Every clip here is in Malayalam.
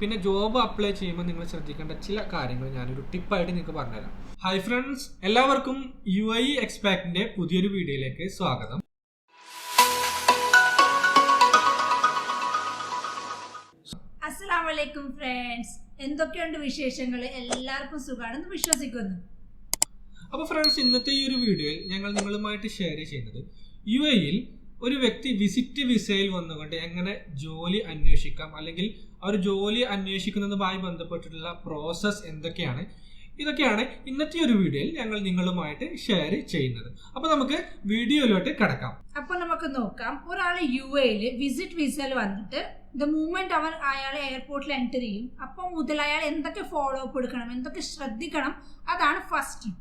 പിന്നെ ജോബ് അപ്ലൈ ചെയ്യുമ്പോൾ നിങ്ങൾ ശ്രദ്ധിക്കേണ്ട ചില കാര്യങ്ങൾ ഞാനൊരു ടിപ്പായിട്ട് നിങ്ങൾക്ക് പറഞ്ഞുതരാം. ഹായ് ഫ്രണ്ട്സ്, എല്ലാവർക്കും UAE എക്സ്പാക്റ്റിന്റെ പുതിയൊരു വീഡിയോയിലേക്ക് സ്വാഗതം. അസ്സലാമു അലൈക്കും ഫ്രണ്ട്സ്, എന്തൊക്കെയുണ്ട് വിശേഷങ്ങൾ? എല്ലാവർക്കും സുഖമാണെന്ന് വിശ്വസിക്കുന്നു. അപ്പോൾ ഫ്രണ്ട്സ്, ഇന്നത്തെ ഈ ഒരു വീഡിയോയിൽ ഞങ്ങൾ നിങ്ങളുമായിട്ട് ഷെയർ ചെയ്യുന്നത് UAEയിൽ ഒരു വ്യക്തി വിസിറ്റ് വിസയിൽ വന്നുകൊണ്ട് എങ്ങനെ ജോലി അന്വേഷിക്കാം, അല്ലെങ്കിൽ ആ ഒരു ജോലി അന്വേഷിക്കുന്നതുമായി ബന്ധപ്പെട്ടിട്ടുള്ള പ്രോസസ്സ് എന്തൊക്കെയാണ്, ഇതൊക്കെയാണ് ഇന്നത്തെ ഒരു വീഡിയോയിൽ ഞങ്ങൾ നിങ്ങളുമായിട്ട് ഷെയർ ചെയ്യുന്നത്. അപ്പോൾ നമുക്ക് വീഡിയോയിലോട്ട് കിടക്കാം. അപ്പോൾ നമുക്ക് നോക്കാം, ഒരാൾ UAEയിൽ വിസിറ്റ് വിസയിൽ വന്നിട്ട് ദ മൂമെന്റ് അയാൾ എയർപോർട്ടിൽ എൻ്റർ ചെയ്യും, അപ്പം മുതൽ അയാൾ എന്തൊക്കെ ഫോളോ അപ്പ് എടുക്കണം, എന്തൊക്കെ ശ്രദ്ധിക്കണം, അതാണ് ഫസ്റ്റ്.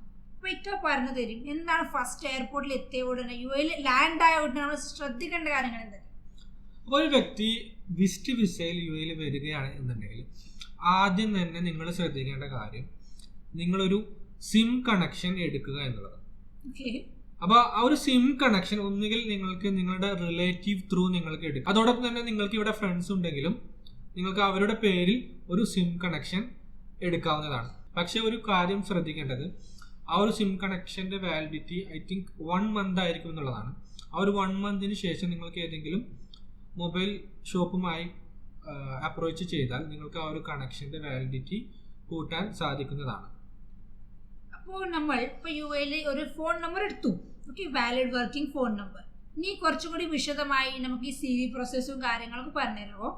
ഇക്ക പറഞ്ഞു തരും എന്താണ് ഫസ്റ്റ് എയർപോർട്ടിൽ എത്തിയ ഉടനെ UAEയിൽ ലാൻഡ് ആയ ഉടനെ നമ്മൾ ശ്രദ്ധിക്കേണ്ട കാര്യങ്ങൾ എന്തൊക്കെ. അപ്പോൾ ഒരു വ്യക്തി വിസിറ്റ് വിസയിൽ UAEയിൽ വരികയാണ് എന്നുണ്ടെങ്കിൽ ആദ്യം തന്നെ നിങ്ങൾ ശ്രദ്ധിക്കേണ്ട കാര്യം നിങ്ങളൊരു സിം കണക്ഷൻ എടുക്കുക എന്നുള്ളതാണ്. അപ്പോൾ ആ ഒരു സിം കണക്ഷൻ ഒന്നുകിൽ നിങ്ങൾക്ക് നിങ്ങളുടെ റിലേറ്റീവ് ത്രൂ നിങ്ങൾക്ക് എടുക്കാം. അതോടൊപ്പം തന്നെ നിങ്ങൾക്ക് ഇവിടെ ഫ്രണ്ട്സ് ഉണ്ടെങ്കിലും നിങ്ങൾക്ക് അവരുടെ പേരിൽ ഒരു സിം കണക്ഷൻ എടുക്കാവുന്നതാണ്. പക്ഷെ ഒരു കാര്യം ശ്രദ്ധിക്കേണ്ടത്, ആ ഒരു SIM കണക്ഷൻ്റെ validity I think 1 month ആയിരിക്കും എന്നുള്ളതാണ്. ആ ഒരു 1 monthന് ശേഷം നിങ്ങൾക്ക് ഏതെങ്കിലും മൊബൈൽ ഷോപ്പുമായി അപ്രോച്ച് ചെയ്താൽ നിങ്ങൾക്ക് ആ ഒരു കണക്ഷൻ്റെ വാലിഡിറ്റി കൂട്ടാൻ സാധിക്കുന്നതാണ്. അപ്പോൾ നമ്മൾ ഇപ്പോൾ UAEയിൽ ഒരു ഫോൺ നമ്പർ എടുത്തു, വാലിഡ് വർക്കിംഗ് ഫോൺ നമ്പർ. ഇനി കുറച്ചുകൂടി വിശദമായി നമുക്ക് ഈ CV പ്രോസസ്സും കാര്യങ്ങളൊക്കെ പറഞ്ഞുതരാമോ?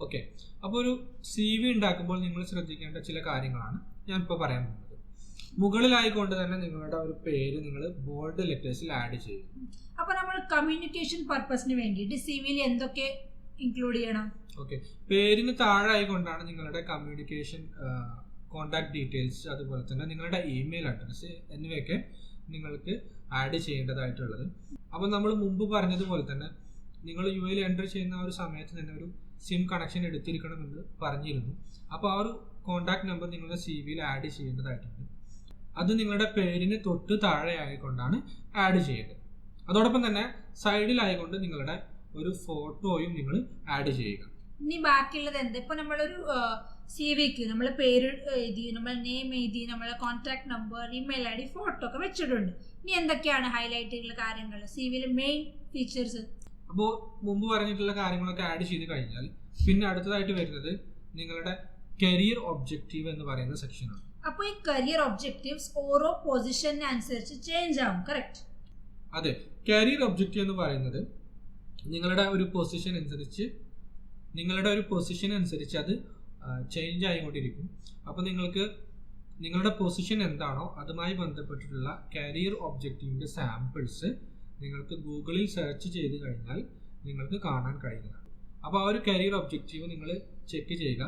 ഓക്കെ, അപ്പോൾ ഒരു CV ഉണ്ടാക്കുമ്പോൾ നിങ്ങൾ ശ്രദ്ധിക്കേണ്ട ചില കാര്യങ്ങളാണ് ഞാൻ ഇപ്പോൾ പറയാൻ പോകുന്നത്. മുകളിലായിക്കൊണ്ട് തന്നെ നിങ്ങളുടെ ഒരു പേര് നിങ്ങൾ ബോൾഡ് ലെറ്റേഴ്സിൽ ആഡ് ചെയ്യും. അപ്പോൾ നമ്മൾ കമ്മ്യൂണിക്കേഷൻ പർപ്പസിന് വേണ്ടിയിട്ട് CVയിൽ എന്തൊക്കെ ഇൻക്ലൂഡ് ചെയ്യണം? ഓക്കെ, പേരിന് താഴെ ആയിക്കൊണ്ടാണ് നിങ്ങളുടെ കമ്മ്യൂണിക്കേഷൻ കോൺടാക്ട് ഡീറ്റെയിൽസ്, അതുപോലെ തന്നെ നിങ്ങളുടെ ഇമെയിൽ അഡ്രസ്സ് എന്നിവയൊക്കെ നിങ്ങൾക്ക് ആഡ് ചെയ്യേണ്ടതായിട്ടുള്ളത്. അപ്പോൾ നമ്മൾ മുമ്പ് പറഞ്ഞതുപോലെ തന്നെ നിങ്ങൾ UAEയിൽ എൻ്റർ ചെയ്യുന്ന ആ ഒരു സമയത്ത് തന്നെ ഒരു സിം കണക്ഷൻ എടുത്തിരിക്കണമെന്ന് പറഞ്ഞിരുന്നു. അപ്പോൾ ആ ഒരു കോൺടാക്ട് നമ്പർ നിങ്ങളുടെ CVയിൽ ആഡ് ചെയ്യേണ്ടതായിട്ടുണ്ട്. അത് നിങ്ങളുടെ പേരിന് തൊട്ട് താഴെ ആയിക്കൊണ്ടാണ് ആഡ് ചെയ്യേണ്ടത്. അതോടൊപ്പം തന്നെ സൈഡിലായിക്കൊണ്ട് നിങ്ങളുടെ ഒരു ഫോട്ടോയും നിങ്ങൾ ആഡ് ചെയ്യുക. ഇനി ബാക്കിയുള്ളത് എന്താ? ഇപ്പോൾ നമ്മളൊരു CVക്ക് നമ്മൾ പേര് എഴുതി, നമ്മൾ നെയിം എഴുതി, നമ്മളെ contact number, email ID, photo ഒക്കെ വെച്ചിട്ടുണ്ട്. ഇനി എന്തൊക്കെയാണ് ഹൈലൈറ്റ് ചെയ്തിട്ടുള്ള കാര്യങ്ങൾ, CVയിലെ മെയിൻ ഫീച്ചേഴ്സ്? അപ്പോൾ മുമ്പ് പറഞ്ഞിട്ടുള്ള കാര്യങ്ങളൊക്കെ ആഡ് ചെയ്ത് കഴിഞ്ഞാൽ പിന്നെ അടുത്തതായിട്ട് വരുന്നത് നിങ്ങളുടെ കരിയർ ഒബ്ജക്റ്റീവ് എന്ന് പറയുന്ന സെക്ഷനാണ്. അപ്പോൾ ഈ കരിയർ ഒബ്ജക്റ്റീവ്സ് ഓരോ പൊസിഷന് അനുസരിച്ച് ചേഞ്ച് ആവും, കറക്റ്റ്? അതെ, കരിയർ ഒബ്ജക്റ്റീവ് എന്ന് പറയുന്നത് നിങ്ങളുടെ ഒരു പൊസിഷൻ അനുസരിച്ച് അത് ചേഞ്ച് ആയിക്കൊണ്ടിരിക്കും. അപ്പോൾ നിങ്ങൾക്ക് നിങ്ങളുടെ പൊസിഷൻ എന്താണോ അതുമായി ബന്ധപ്പെട്ടിട്ടുള്ള കരിയർ ഒബ്ജക്റ്റീവിൻ്റെ സാമ്പിൾസ് നിങ്ങൾക്ക് ഗൂഗിളിൽ സെർച്ച് ചെയ്ത് കഴിഞ്ഞാൽ നിങ്ങൾക്ക് കാണാൻ കഴിയുന്നതാണ്. അപ്പോൾ ആ ഒരു കരിയർ ഒബ്ജക്റ്റീവ് നിങ്ങൾ ചെക്ക് ചെയ്യുക.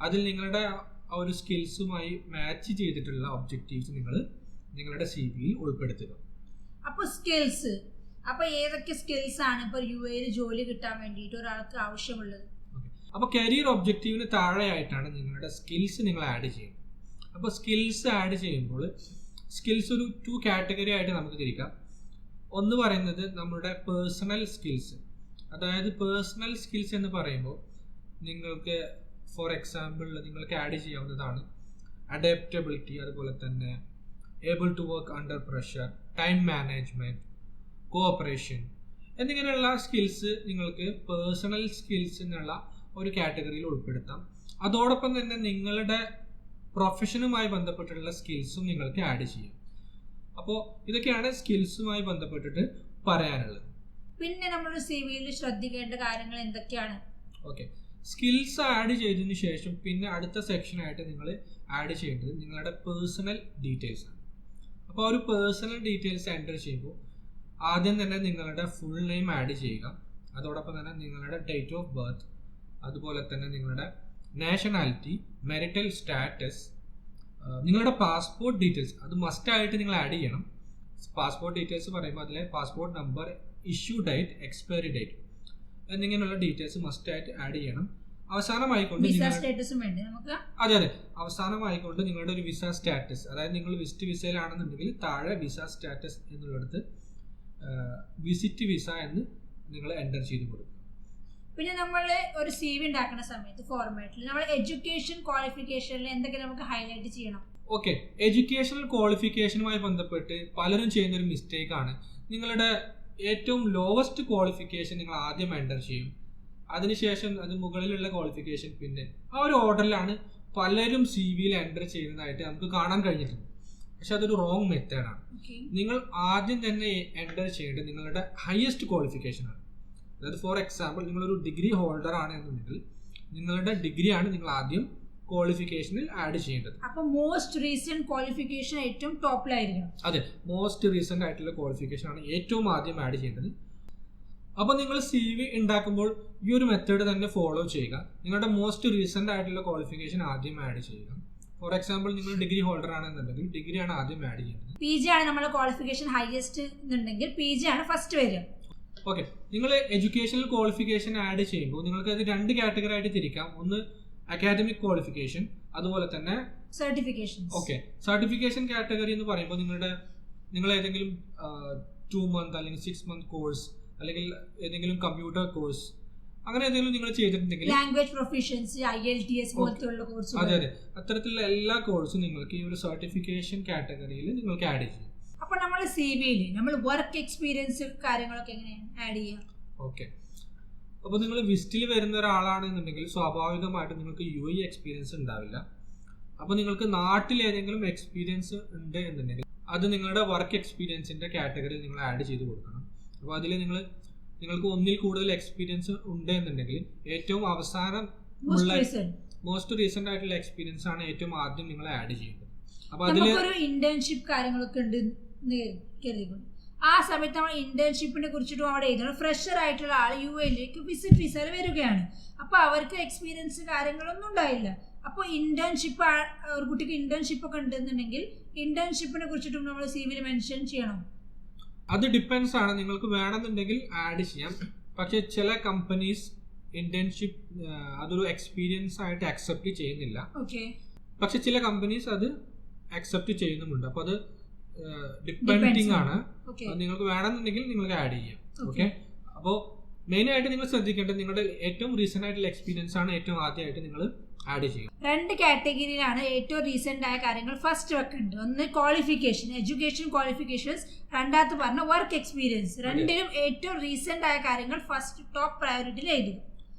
അതിൽ നിങ്ങളുടെ ആ ഒരു സ്കിൽസുമായി മാച്ച് ചെയ്തിട്ടുള്ള ഒബ്ജക്റ്റീവ്സ് നിങ്ങൾ നിങ്ങളുടെ CVയിൽ ഉൾപ്പെടുത്തുക. അപ്പോൾ സ്കിൽസ്, അപ്പോൾ ഏതൊക്കെ സ്കിൽസ് ആണ് ഇപ്പോൾ UAEയിൽ ജോലി കിട്ടാൻ വേണ്ടിയിട്ട് ഒരാൾക്ക് ആവശ്യമുള്ളത്? അപ്പോൾ കരിയർ ഒബ്ജക്റ്റീവിന് താഴെയായിട്ടാണ് നിങ്ങളുടെ സ്കിൽസ് നിങ്ങൾ ആഡ് ചെയ്യുന്നത്. അപ്പോൾ സ്കിൽസ് ആഡ് ചെയ്യുമ്പോൾ സ്കിൽസ് ഒരു 2 കാറ്റഗറി ആയിട്ട് നമുക്ക് തിരിക്കാം. ഒന്ന് പറയുന്നത് നമ്മുടെ പേഴ്സണൽ സ്കിൽസ്. അതായത് പേഴ്സണൽ സ്കിൽസ് എന്ന് പറയുമ്പോൾ നിങ്ങൾക്ക് ഫോർ എക്സാമ്പിൾ നിങ്ങൾക്ക് ആഡ് ചെയ്യാവുന്നതാണ് അഡാപ്റ്റബിലിറ്റി, അതുപോലെ തന്നെ able to work under pressure, time management, cooperation എന്നിങ്ങനെയുള്ള സ്കിൽസ് നിങ്ങൾക്ക് പേഴ്സണൽ സ്കിൽസ് എന്നുള്ള ഒരു കാറ്റഗറിയിൽ ഉൾപ്പെടുത്താം. അതോടൊപ്പം തന്നെ നിങ്ങളുടെ പ്രൊഫഷനുമായി ബന്ധപ്പെട്ടുള്ള സ്കിൽസും നിങ്ങൾക്ക് ആഡ് ചെയ്യാം. അപ്പോൾ ഇതൊക്കെയാണ് സ്കിൽസുമായി ബന്ധപ്പെട്ടിട്ട് പറയാനുള്ളത്. പിന്നെ നമ്മൾ CVയിൽ ശ്രദ്ധിക്കേണ്ട കാര്യങ്ങൾ എന്തൊക്കെയാണ്? ഓക്കെ, സ്കിൽസ് ആഡ് ചെയ്തതിന് ശേഷം പിന്നെ അടുത്ത സെക്ഷനായിട്ട് നിങ്ങൾ ആഡ് ചെയ്യേണ്ടത് നിങ്ങളുടെ പേഴ്സണൽ ഡീറ്റെയിൽസ് ആണ്. അപ്പോൾ ഒരു പേഴ്സണൽ ഡീറ്റെയിൽസ് എൻ്റർ ചെയ്യുമ്പോൾ ആദ്യം തന്നെ നിങ്ങളുടെ ഫുൾ നെയിം ആഡ് ചെയ്യുക. അതോടൊപ്പം തന്നെ നിങ്ങളുടെ ഡേറ്റ് ഓഫ് ബർത്ത്, അതുപോലെ തന്നെ നിങ്ങളുടെ നാഷണാലിറ്റി, മാരിറ്റൽ സ്റ്റാറ്റസ്, നിങ്ങളുടെ പാസ്പോർട്ട് ഡീറ്റെയിൽസ് അത് മസ്റ്റായിട്ട് നിങ്ങൾ ആഡ് ചെയ്യണം. പാസ്പോർട്ട് ഡീറ്റെയിൽസ് പറയുമ്പോൾ അതിലെ passport number, issue date, expiry date എന്നിങ്ങനെയുള്ള ഡീറ്റെയിൽസ് മസ്റ്റായിട്ട് ആഡ് ചെയ്യണം. അവസാനമായിക്കൊണ്ട് അതെ അവസാനമായിക്കൊണ്ട് നിങ്ങളുടെ ഒരു വിസ സ്റ്റാറ്റസ്, അതായത് നിങ്ങൾ വിസിറ്റ് വിസയിലാണെന്നുണ്ടെങ്കിൽ താഴെ വിസ സ്റ്റാറ്റസ് എന്നുള്ളിടത്ത് വിസിറ്റ് വിസ എന്ന് നിങ്ങൾ എൻ്റർ ചെയ്ത് കൊടുക്കുക. പിന്നെ നമ്മൾ ഒരു CV ഉണ്ടാക്കുന്ന സമയത്ത് ഫോർമാറ്റിൽ നമ്മൾ എഡ്യൂക്കേഷൻ ക്വാളിഫിക്കേഷനിൽ എന്തൊക്കെ നമുക്ക് ഹൈലൈറ്റ് ചെയ്യണം? ഓക്കെ, എഡ്യൂക്കേഷണൽ ക്വാളിഫിക്കേഷനുമായി ബന്ധപ്പെട്ട് പലരും ചെയ്യുന്ന ഒരു മിസ്റ്റേക്ക് ആണ്, നിങ്ങളുടെ ഏറ്റവും ലോവസ്റ്റ് ക്വാളിഫിക്കേഷൻ നിങ്ങൾ ആദ്യം എൻ്റർ ചെയ്യും, അതിനുശേഷം അത് മുകളിലുള്ള ക്വാളിഫിക്കേഷൻ, പിന്നെ ആ ഒരു ഓർഡറിലാണ് പലരും CV എൻ്റർ ചെയ്യുന്നതായിട്ട് നമുക്ക് കാണാൻ കഴിഞ്ഞിട്ടുണ്ട്. പക്ഷെ അതൊരു റോങ് മെത്തേഡാണ്. നിങ്ങൾ ആദ്യം തന്നെ എൻ്റർ ചെയ്യേണ്ടത് നിങ്ങളുടെ ഹയസ്റ്റ് ക്വാളിഫിക്കേഷൻ ആണ്. അതായത് ഫോർ എക്സാമ്പിൾ നിങ്ങളൊരു ഡിഗ്രി ഹോൾഡർ ആണ് എന്നുണ്ടെങ്കിൽ നിങ്ങളുടെ ഡിഗ്രിയാണ് നിങ്ങൾ ആദ്യം ക്വാളിഫിക്കേഷനിൽ ആഡ് ചെയ്യേണ്ടത്. അപ്പോൾ മോസ്റ്റ് റീസെന്റ് ക്വാളിഫിക്കേഷൻ ഏറ്റവും ടോപ്പിലായിരിക്കണം. അതെ, മോസ്റ്റ് റീസെന്റ് ആയിട്ടുള്ള ക്വാളിഫിക്കേഷൻ ആണ് ഏറ്റവും ആദ്യം ആഡ് ചെയ്യേണ്ടത്. അപ്പോൾ നിങ്ങൾ CV ഉണ്ടാക്കുമ്പോൾ ഈ ഒരു മെത്തേഡ് തന്നെ ഫോളോ ചെയ്യുക. നിങ്ങളുടെ മോസ്റ്റ് റീസെന്റ് ആയിട്ടുള്ള ക്വാളിഫിക്കേഷൻ ആദ്യം ആഡ് ചെയ്യുക. ഫോർ എക്സാമ്പിൾ നിങ്ങൾ ഡിഗ്രി ഹോൾഡർ ആണെന്നുണ്ടെങ്കിൽ ഡിഗ്രിയാണ് ആദ്യം ആഡ് ചെയ്യുന്നത്. PG ആണ് നമ്മുടെ ക്വാളിഫിക്കേഷൻ ഹയസ്റ്റ് എന്നുണ്ടെങ്കിൽ PG ആണ് ഫസ്റ്റ് വരിക. ഓക്കെ, നിങ്ങൾ എഡ്യൂക്കേഷണൽ ക്വാളിഫിക്കേഷൻ ആഡ് ചെയ്യുമ്പോൾ നിങ്ങൾക്ക് അത് 2 കാറ്റഗറി ആയിട്ട് തിരിക്കാം. ഒന്ന് അക്കാഡമിക് ക്വാളിഫിക്കേഷൻ, അതുപോലെ തന്നെ സർട്ടിഫിക്കേഷൻ. ഓക്കെ, സർട്ടിഫിക്കേഷൻ കാറ്റഗറി എന്ന് പറയുമ്പോൾ നിങ്ങൾ ഏതെങ്കിലും 2 month അല്ലെങ്കിൽ 6 month കോഴ്സ് അല്ലെങ്കിൽ ഏതെങ്കിലും കമ്പ്യൂട്ടർ കോഴ്സ് അങ്ങനെ ഏതെങ്കിലും നിങ്ങൾ ചെയ്തിട്ടുണ്ടെങ്കിൽ ലാംഗ്വേജ് പ്രൊഫിഷ്യൻസി IELTS പോലത്തുള്ള കോഴ്സ്, അതെ അത്തരത്തിലുള്ള എല്ലാ കോഴ്സും നിങ്ങൾക്ക് ഈ ഒരു സർട്ടിഫിക്കേഷൻ കാറ്റഗറിയിൽ നിങ്ങൾക്ക് ആഡ് ചെയ്യും. അപ്പൊ നമ്മൾ CVയിൽ നമ്മൾ വർക്ക് എക്സ്പീരിയൻസ് കാര്യങ്ങളൊക്കെ എങ്ങനെയാണ് ആഡ് ചെയ്യുക? ഓക്കെ, അപ്പോൾ നിങ്ങൾ വിസിറ്റിൽ വരുന്ന ഒരാളാണെന്നുണ്ടെങ്കിൽ സ്വാഭാവികമായിട്ട് നിങ്ങൾക്ക് UAE എക്സ്പീരിയൻസ് ഉണ്ടാവില്ല. അപ്പോൾ നിങ്ങൾക്ക് നാട്ടിൽ ഏതെങ്കിലും എക്സ്പീരിയൻസ് ഉണ്ട് എന്നുണ്ടെങ്കിൽ അത് നിങ്ങളുടെ വർക്ക് എക്സ്പീരിയൻസിന്റെ കാറ്റഗറിയിൽ നിങ്ങൾ ആഡ് ചെയ്ത് കൊടുക്കണം. അപ്പോൾ അതിൽ നിങ്ങൾക്ക് ഒന്നിൽ കൂടുതൽ എക്സ്പീരിയൻസ് ഉണ്ട് എന്നുണ്ടെങ്കിൽ ഏറ്റവും അവസാനം മോസ്റ്റ് റീസെന്റ് ആയിട്ടുള്ള എക്സ്പീരിയൻസ് ആണ് ഏറ്റവും ആദ്യം നിങ്ങൾ ആഡ് ചെയ്യുന്നത്. അപ്പോൾ അതിലൊരു ഇന്റേൺഷിപ്പ് കാര്യങ്ങളൊക്കെ ഉണ്ട് കരുതിക്കൊണ്ട് ആ സമയത്ത് നമ്മൾ ഇന്റേൺഷിപ്പിനെ കുറിച്ചിട്ടും അവിടെ എഴുതണം. ഫ്രഷർ ആയിട്ടുള്ള ആൾ UAEയിലേക്ക് വിസിറ്റ് വിസയിൽ വരികയാണ്. അപ്പോൾ അവർക്ക് എക്സ്പീരിയൻസ് കാര്യങ്ങളൊന്നും ഉണ്ടായില്ല. അപ്പോൾ ഇന്റേൺഷിപ്പ് ഒരു കുട്ടിക്ക് ഇന്റേൺഷിപ്പ് ഒക്കെ ഉണ്ടെന്നുണ്ടെങ്കിൽ ഇന്റേൺഷിപ്പിനെ കുറിച്ചിട്ടും നമ്മൾ CVയിൽ മെൻഷൻ ചെയ്യണം. അത് ഡിപ്പെൻസ് ആണ്, നിങ്ങൾക്ക് വേണമെന്നുണ്ടെങ്കിൽ ആഡ് ചെയ്യാം. പക്ഷെ ചില കമ്പനീസ് ഇന്റേൺഷിപ്പ് അതൊരു എക്സ്പീരിയൻസ് ആയിട്ട് അക്സെപ്റ്റ് ചെയ്യുന്നില്ല. പക്ഷെ ചില കമ്പനീസ് അത് അക്സെപ്റ്റ് ചെയ്യുന്നുമുണ്ട്. അപ്പോൾ അത് ഡിപ്പെൻഡിങ് ആണ്. നിങ്ങൾക്ക് വേണമെന്നുണ്ടെങ്കിൽ നിങ്ങൾക്ക് ആഡ് ചെയ്യാം. ഓക്കെ, അപ്പോൾ മെയിൻ ആയിട്ട് നിങ്ങൾ ശ്രദ്ധിക്കേണ്ടത് നിങ്ങളുടെ ഏറ്റവും റീസെന്റ് ആയിട്ടുള്ള എക്സ്പീരിയൻസ് ആണ് ഏറ്റവും ആദ്യമായിട്ട് നിങ്ങൾ ആഡ് ചെയ്യും. 2 കാറ്റഗറിയിലാണ് ഏറ്റവും റീസെന്റ് ആയ കാര്യങ്ങൾ ഫസ്റ്റ് വെക്കുന്നുണ്ട്. ഒന്ന് ക്വാളിഫിക്കേഷൻ, എഡ്യൂക്കേഷൻ ക്വാളിഫിക്കേഷൻസ്, രണ്ടാമത്തെ പറഞ്ഞ വർക്ക് എക്സ്പീരിയൻസ്. രണ്ടിലും ഏറ്റവും റീസെന്റ് ആയ കാര്യങ്ങൾ ഫസ്റ്റ് ടോപ്പ് പ്രയോറിറ്റിയിൽ എഴുതും.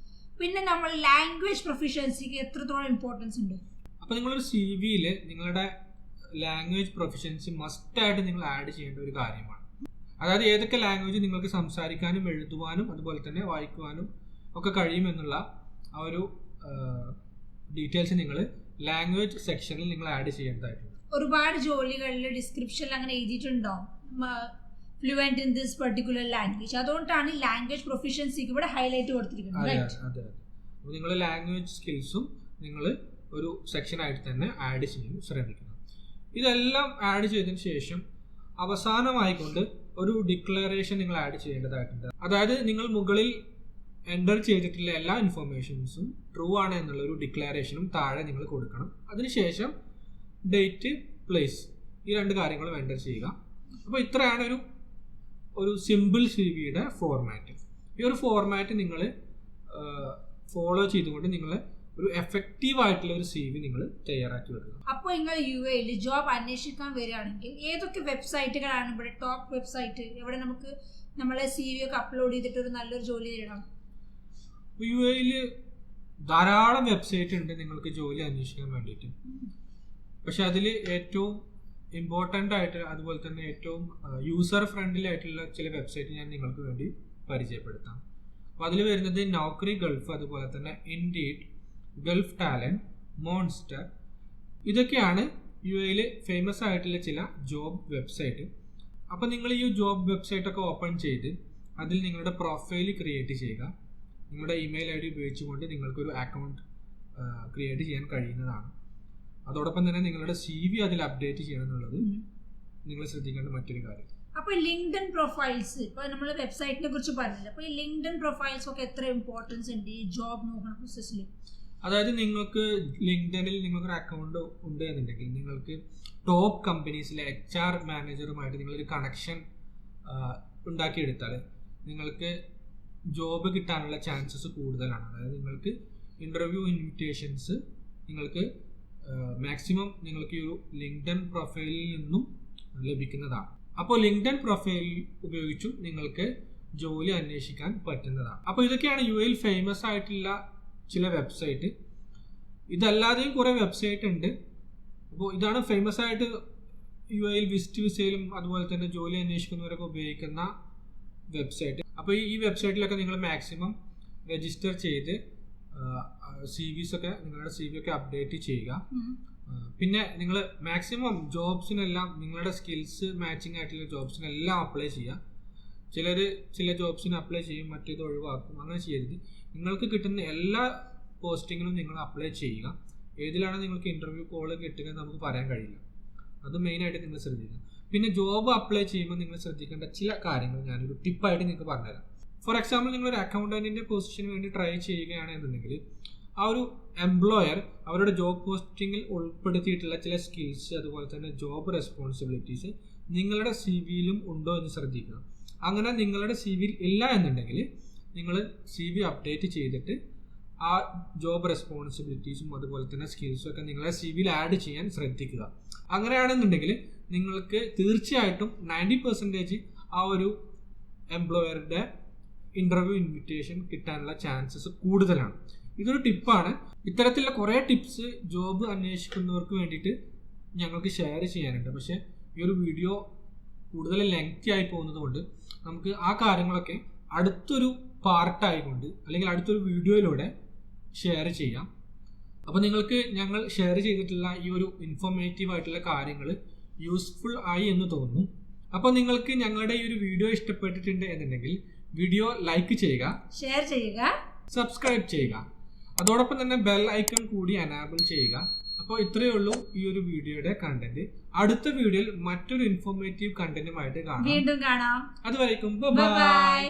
പിന്നെ നമ്മൾ ലാംഗ്വേജ് പ്രൊഫിഷ്യൻസിക്ക് എത്രത്തോളം ഇമ്പോർട്ടൻസ് ഉണ്ട്? അപ്പോൾ നിങ്ങളൊരു CVയിൽ നിങ്ങളുടെ ലാംഗ്വേജ് പ്രൊഫിഷ്യൻസി മസ്റ്റ് ആയിട്ട് നിങ്ങൾ ആഡ് ചെയ്യേണ്ട ഒരു കാര്യമാണ്. അതായത് ഏതൊക്കെ ലാംഗ്വേജ് നിങ്ങൾക്ക് സംസാരിക്കാനും എഴുതുവാനും അതുപോലെ തന്നെ വായിക്കുവാനും ഒക്കെ കഴിയുമെന്നുള്ള ആ ഒരു ഡീറ്റെയിൽസ് നിങ്ങൾ ലാംഗ്വേജ് സെക്ഷനിൽ നിങ്ങൾ ആഡ് ചെയ്യേണ്ടതായിട്ടുണ്ട്. ഒരുപാട് ജോലികളിൽ ഡിസ്ക്രിപ്ഷനിൽ അങ്ങനെ എഴുതിയിട്ടുണ്ടോ fluent in this particular language? അതുകൊണ്ടാണ് ലാംഗ്വേജ് പ്രൊഫിഷ്യൻസിക്ക് ഇവിടെ ഹൈലൈറ്റ് കൊടുത്തിരിക്കുന്നത്. അതെ, അപ്പോൾ നിങ്ങൾ ലാംഗ്വേജ് സ്കിൽസും നിങ്ങൾ ഒരു സെക്ഷനായിട്ട് തന്നെ ആഡ് ചെയ്യാൻ ശ്രമിക്കണം. ഇതെല്ലാം ആഡ് ചെയ്തതിന് ശേഷം അവസാനമായിക്കൊണ്ട് ഒരു ഡിക്ലറേഷൻ നിങ്ങൾ ആഡ് ചെയ്യേണ്ടതായിട്ടുണ്ട്. അതായത് നിങ്ങൾ മുകളിൽ എൻ്റർ ചെയ്തിട്ടുള്ള എല്ലാ ഇൻഫർമേഷൻസും ട്രൂ ആണ് എന്നുള്ള ഒരു ഡിക്ലറേഷനും താഴെ നിങ്ങൾ കൊടുക്കണം. അതിനുശേഷം ഡേറ്റ്, പ്ലേസ്, ഈ 2 കാര്യങ്ങളും എൻ്റർ ചെയ്യുക. അപ്പോൾ ഇത്രയാണ് ഒരു സിമ്പിൾ CVയുടെ ഫോർമാറ്റ്. ഈ ഒരു ഫോർമാറ്റ് നിങ്ങൾ ഫോളോ ചെയ്തുകൊണ്ട് നിങ്ങൾ ഒരു എഫക്റ്റീവ് ആയിട്ടുള്ള ഒരു CV നിങ്ങൾ തയ്യാറാക്കി വെക്കുക. അപ്പോൾ നിങ്ങൾ UAEയിൽ ജോബ് അന്വേഷിക്കാൻ വരികയാണെങ്കിൽ ഏതൊക്കെ വെബ്സൈറ്റുകളാണ് ഇവിടെ ടോപ്പ് വെബ്സൈറ്റ്, എവിടെ നമുക്ക് നമ്മളെ CV ഒക്കെ അപ്ലോഡ് ചെയ്തിട്ട് ഒരു നല്ലൊരു ജോലി ചെയ്യണം? UAEയിൽ ധാരാളം വെബ്സൈറ്റ് ഉണ്ട് നിങ്ങൾക്ക് ജോലി അന്വേഷിക്കാൻ വേണ്ടിയിട്ട്. പക്ഷെ അതിൽ ഏറ്റവും ഇമ്പോർട്ടൻ്റ് ആയിട്ട് അതുപോലെ തന്നെ ഏറ്റവും യൂസർ ഫ്രണ്ട്ലി ആയിട്ടുള്ള ചില വെബ്സൈറ്റ് ഞാൻ നിങ്ങൾക്ക് വേണ്ടി പരിചയപ്പെടുത്താം. അപ്പോൾ അതിൽ വരുന്നത് നൗക്രി ഗൾഫ്, അതുപോലെ തന്നെ ഇൻഡീഡ്, ഗൾഫ് ടാലന്റ്, മോൺസ്റ്റർ. ഇതൊക്കെയാണ് UAEയിൽ ഫേമസ് ആയിട്ടുള്ള ചില ജോബ് വെബ്സൈറ്റ്. അപ്പോൾ നിങ്ങൾ ഈ ജോബ് വെബ്സൈറ്റ് ഒക്കെ ഓപ്പൺ ചെയ്ത് അതിൽ നിങ്ങളുടെ പ്രൊഫൈൽ ക്രിയേറ്റ് ചെയ്യുക. നിങ്ങളുടെ ഇമെയിൽ ID ഉപയോഗിച്ചുകൊണ്ട് നിങ്ങൾക്കൊരു അക്കൗണ്ട് ക്രിയേറ്റ് ചെയ്യാൻ കഴിയുന്നതാണ്. അതോടൊപ്പം തന്നെ നിങ്ങളുടെ CV അതിൽ അപ്ഡേറ്റ് ചെയ്യണം എന്നുള്ളത് നിങ്ങൾ ശ്രദ്ധിക്കേണ്ട മറ്റൊരു കാര്യം. അപ്പോൾ ലിങ്ക്ഡ്ഇൻ പ്രൊഫൈൽസ്, ഇപ്പോൾ നമ്മൾ വെബ്സൈറ്റിനെ കുറിച്ച് പറഞ്ഞില്ല, അപ്പോൾ ഈ ലിങ്ക്ഡ്ഇൻ പ്രൊഫൈൽസ് ഒക്കെ എത്ര ഇമ്പോർട്ടൻസ് ഉണ്ട് ഈ ജോബ് നോക്കുന്ന പ്രോസസ്സിൽ? അതായത് നിങ്ങൾക്ക് ലിങ്ക്ഡ്ഇനിൽ നിങ്ങൾക്കൊരു അക്കൗണ്ട് ഉണ്ട് എന്നുണ്ടെങ്കിൽ നിങ്ങൾക്ക് ടോപ്പ് കമ്പനീസിലെ HR മാനേജറുമായിട്ട് നിങ്ങളൊരു കണക്ഷൻ ഉണ്ടാക്കിയെടുത്താൽ നിങ്ങൾക്ക് ജോബ് കിട്ടാനുള്ള ചാൻസസ് കൂടുതലാണ്. അതായത് നിങ്ങൾക്ക് ഇൻ്റർവ്യൂ ഇൻവിറ്റേഷൻസ് നിങ്ങൾക്ക് മാക്സിമം നിങ്ങൾക്ക് ഈ ഒരു ലിങ്ക്ഡ്ഇൻ പ്രൊഫൈലിൽ നിന്നും ലഭിക്കുന്നതാണ്. അപ്പോൾ ലിങ്ക്ഡ്ഇൻ പ്രൊഫൈൽ ഉപയോഗിച്ചും നിങ്ങൾക്ക് ജോലി അന്വേഷിക്കാൻ പറ്റുന്നതാണ്. അപ്പോൾ ഇതൊക്കെയാണ് UAE ഫേമസ് ആയിട്ടുള്ള ചില വെബ്സൈറ്റ്. ഇതല്ലാതെയും കുറേ വെബ്സൈറ്റ് ഉണ്ട്. അപ്പോൾ ഇതാണ് ഫേമസ് ആയിട്ട് UAE വിസിറ്റ് വിസയിലും അതുപോലെ തന്നെ ജോലി അന്വേഷിക്കുന്നവരൊക്കെ ഉപയോഗിക്കുന്ന വെബ്സൈറ്റ്. അപ്പോൾ ഈ വെബ്സൈറ്റിലൊക്കെ നിങ്ങൾ മാക്സിമം രജിസ്റ്റർ ചെയ്ത് നിങ്ങളുടെ CV ഒക്കെ അപ്ഡേറ്റ് ചെയ്യുക. പിന്നെ നിങ്ങൾ മാക്സിമം ജോബ്സിനെല്ലാം നിങ്ങളുടെ സ്കിൽസ് മാച്ചിങ് ആയിട്ടുള്ള ജോബ്സിനെല്ലാം അപ്ലൈ ചെയ്യുക. ചില ജോബ്സിന് അപ്ലൈ ചെയ്യും, മറ്റേത് ഒഴിവാക്കും. അങ്ങനെ ചെയ്യരുത്. നിങ്ങൾക്ക് കിട്ടുന്ന എല്ലാ പോസ്റ്റിങ്ങിനും നിങ്ങൾ അപ്ലൈ ചെയ്യുക. ഏതിലാണ് നിങ്ങൾക്ക് ഇൻ്റർവ്യൂ കോൾ കിട്ടുക എന്ന് നമുക്ക് പറയാൻ കഴിയില്ല. അത് മെയിനായിട്ട് നിങ്ങൾ ശ്രദ്ധിക്കുക. പിന്നെ ജോബ് അപ്ലൈ ചെയ്യുമ്പോൾ നിങ്ങൾ ശ്രദ്ധിക്കേണ്ട ചില കാര്യങ്ങൾ ഞാനൊരു ടിപ്പായിട്ട് നിങ്ങൾക്ക് പറഞ്ഞുതരാം. ഫോർ എക്സാമ്പിൾ നിങ്ങളൊരു അക്കൗണ്ടൻറ്റിൻ്റെ പൊസിഷന് വേണ്ടി ട്രൈ ചെയ്യുകയാണ് എന്നുണ്ടെങ്കിൽ ആ ഒരു എംപ്ലോയർ അവരുടെ ജോബ് പോസ്റ്റിങ്ങിൽ ഉൾപ്പെടുത്തിയിട്ടുള്ള ചില സ്കിൽസ് അതുപോലെ തന്നെ ജോബ് റെസ്പോൺസിബിലിറ്റീസ് നിങ്ങളുടെ CVയിലും ഉണ്ടോ എന്ന് ശ്രദ്ധിക്കുക. അങ്ങനെ നിങ്ങളുടെ CVയിൽ ഇല്ല എന്നുണ്ടെങ്കിൽ നിങ്ങൾ CV അപ്ഡേറ്റ് ചെയ്തിട്ട് ആ ജോബ് റെസ്പോൺസിബിലിറ്റീസും അതുപോലെ തന്നെ സ്കിൽസും ഒക്കെ നിങ്ങളുടെ CVയിൽ ആഡ് ചെയ്യാൻ ശ്രദ്ധിക്കുക. അങ്ങനെയാണെന്നുണ്ടെങ്കിൽ നിങ്ങൾക്ക് തീർച്ചയായിട്ടും 90% ആ ഒരു എംപ്ലോയറുടെ ഇൻ്റർവ്യൂ ഇൻവിറ്റേഷൻ കിട്ടാനുള്ള ചാൻസസ് കൂടുതലാണ്. ഇതൊരു ടിപ്പാണ്. ഇത്തരത്തിലുള്ള കുറേ ടിപ്സ് ജോബ് അന്വേഷിക്കുന്നവർക്ക് വേണ്ടിയിട്ട് ഞങ്ങൾക്ക് ഷെയർ ചെയ്യാനുണ്ട്. പക്ഷേ ഈ ഒരു വീഡിയോ കൂടുതൽ ലെങ്തി ആയി പോകുന്നത് കൊണ്ട് നമുക്ക് ആ കാര്യങ്ങളൊക്കെ അടുത്തൊരു പാർട്ടായിക്കൊണ്ട് അല്ലെങ്കിൽ അടുത്തൊരു വീഡിയോയിലൂടെ ഷെയർ ചെയ്യാം. അപ്പോൾ നിങ്ങൾക്ക് ഞങ്ങൾ ഷെയർ ചെയ്തിട്ടുള്ള ഈ ഒരു ഇൻഫോർമേറ്റീവ് ആയിട്ടുള്ള കാര്യങ്ങൾ യൂസ്ഫുൾ ആയി എന്ന് തോന്നുന്നു. അപ്പോൾ നിങ്ങൾക്ക് ഞങ്ങളുടെ ഈ ഒരു വീഡിയോ ഇഷ്ടപ്പെട്ടിട്ടുണ്ട് എന്നുണ്ടെങ്കിൽ വീഡിയോ ലൈക്ക് ചെയ്യുക, ഷെയർ ചെയ്യുക, സബ്സ്ക്രൈബ് ചെയ്യുക. അതോടൊപ്പം തന്നെ ബെൽ ഐക്കൺ കൂടി എനാബിൾ ചെയ്യുക. അപ്പോൾ ഇത്രയേ ഉള്ളൂ ഈ ഒരു വീഡിയോയുടെ കണ്ടന്റ്. അടുത്ത വീഡിയോയിൽ മറ്റൊരു ഇൻഫോർമേറ്റീവ് കണ്ടന്റുമായിട്ട് വീണ്ടും കാണാം. അതുവരേക്കും ബൈ.